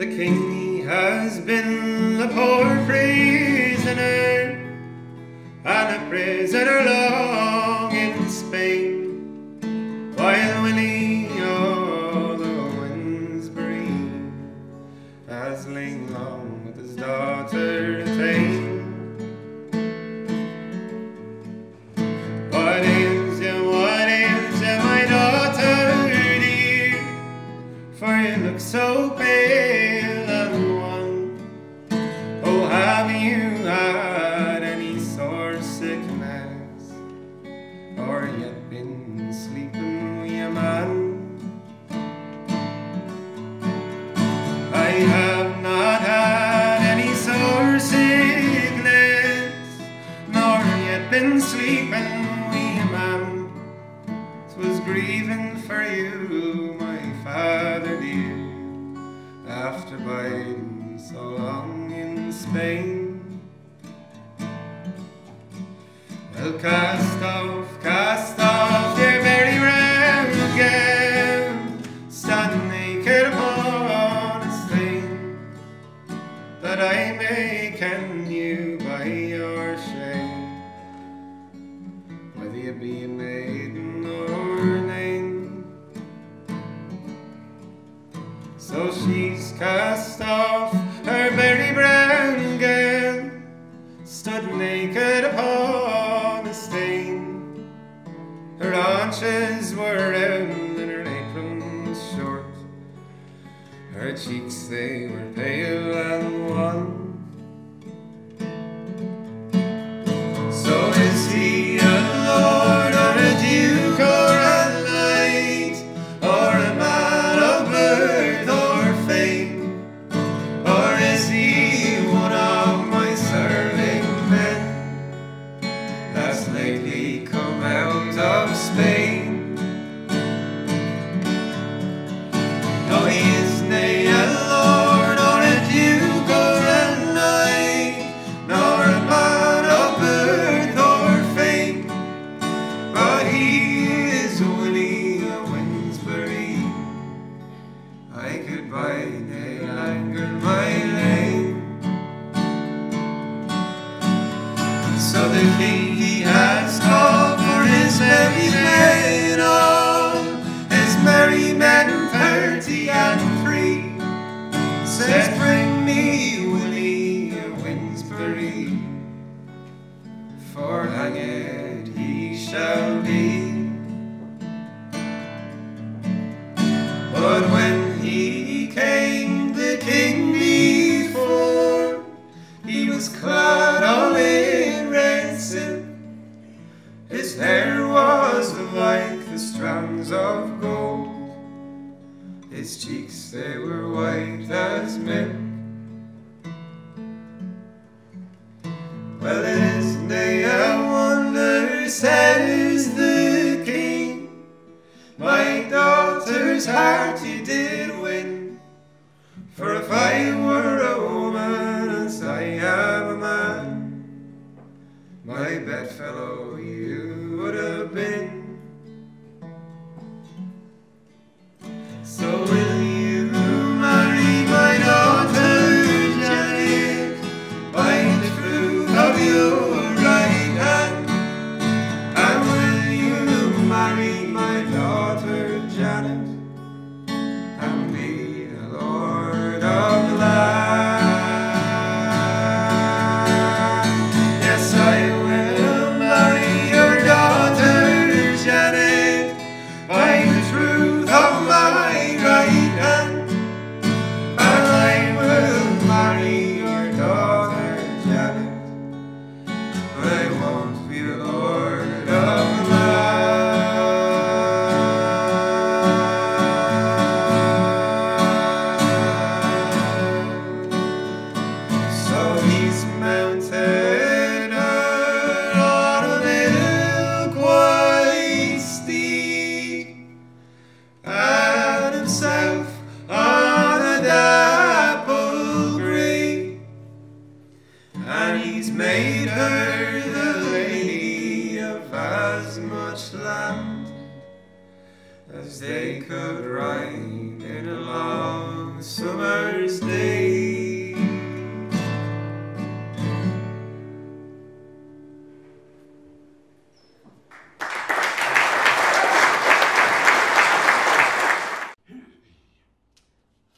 The king he has been a poor prisoner, and a prisoner long in Spain, while Willie o' the Wednesbury has lain long with his daughter Thane. What ails you, my daughter dear? For you look so pale and wan. Oh, have you had any sore sickness, or yet been sleeping with a man? I have not had any sore sickness, nor yet been sleeping with a man. 'Twas grieving for you, my father dear, after biding so long in Spain. Well, cast off your very round gown, stand naked upon a stain, that I may ken you by your shame, whether you be a maiden or name. So she's cast off her very brown gown, stood naked upon a stain. Her haunches were round and her apron was short, her cheeks they were pale and wan. So is he a lord or a duke or a knight, or a man of birth or fame, or is he one of my serving men that's lately come out of Spain? No, he is nae a lord or a duke or a knight, nor a man of birth or fame, but he is Willie o' Wednesbury. I could buy nae anger my lane. So the king he has called for his merry men, all his merry men 33, says, bring me Willie o' Wednesbury, for hanged he shall be. But when he came the king before, he was clad all in red silk, his hair was like the strands of gold, his cheeks they were white as milk. Well, it is nae a wonder, says the king, my daughter's heart you did win. For if I were a woman as I am a man, my bedfellow you would have been. So will you marry my daughter Janet, by the fruit of your right hand? And will you marry my daughter Janet, and be the lord of the land? Yes, I will marry Mother's Day.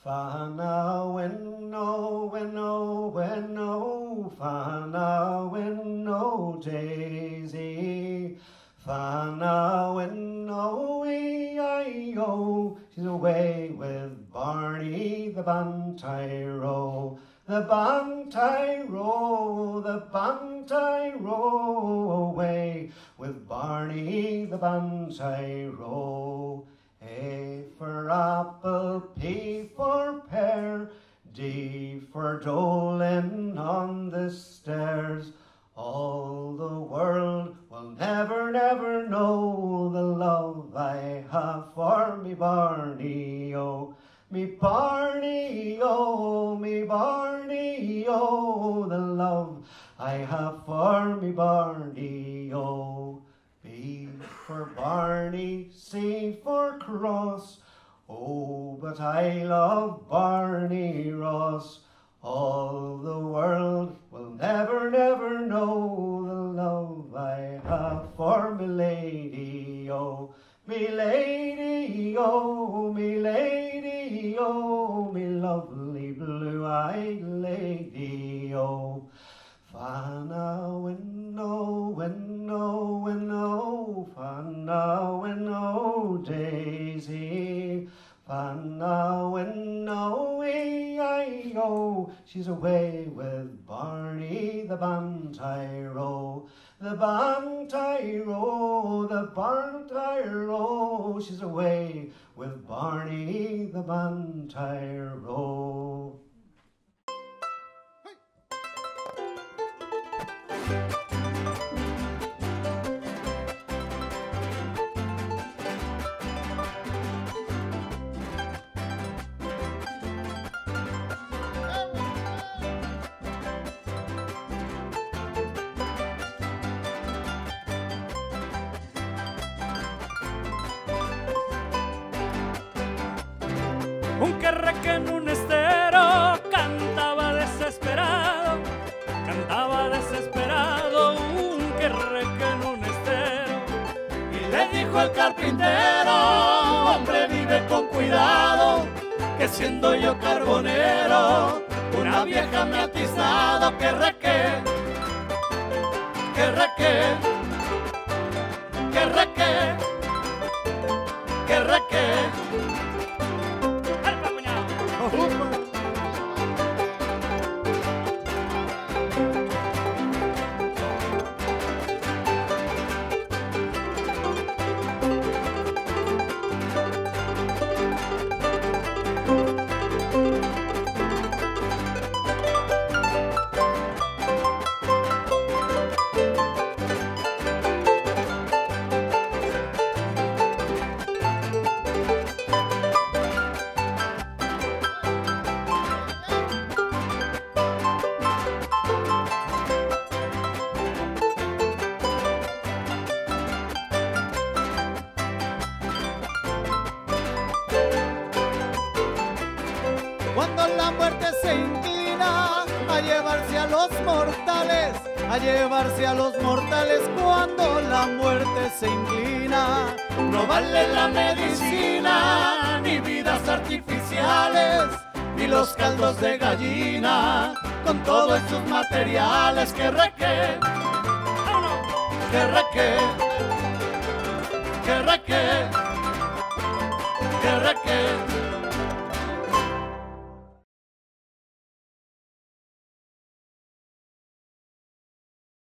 Whānau weno, weno, weno, whānau weno, Daisy. Whānau weno, E-I-O. She's away with Barney the Bantyro. The Bantyro, the Bantyro, away with Barney the Bantyro. A for apple, P for pear, D for Dolan on the stairs. All the world will never, never know the love I have for me Barney, oh. Me Barney, oh, me Barney, oh, the love I have for me Barney, oh. B for Barney, C for cross, oh, but I love Barney Ross. All the world will never, never know the love I have for me lady, oh. Me lady, oh, me lady, oh, me lovely blue-eyed lady, oh. Whānau weno, weno, weno, whānau weno, Daisy. Whānau weno, E-I-O. She's away with Barney the Bantyro. The Bantyro, the Bantyro. She's away with Barney the Bantyro. Un querreque en un estero cantaba desesperado, un querreque en un estero. Y le dijo el carpintero, hombre, vive con cuidado, que siendo yo carbonero, una vieja me ha atizado. Querreque, querreque, querreque, querreque. Cuando la muerte se inclina a llevarse a los mortales, a llevarse a los mortales, cuando la muerte se inclina, no vale la medicina, ni vidas artificiales, ni los caldos de gallina, con todos sus materiales. Querreque, querreque, querreque, querreque.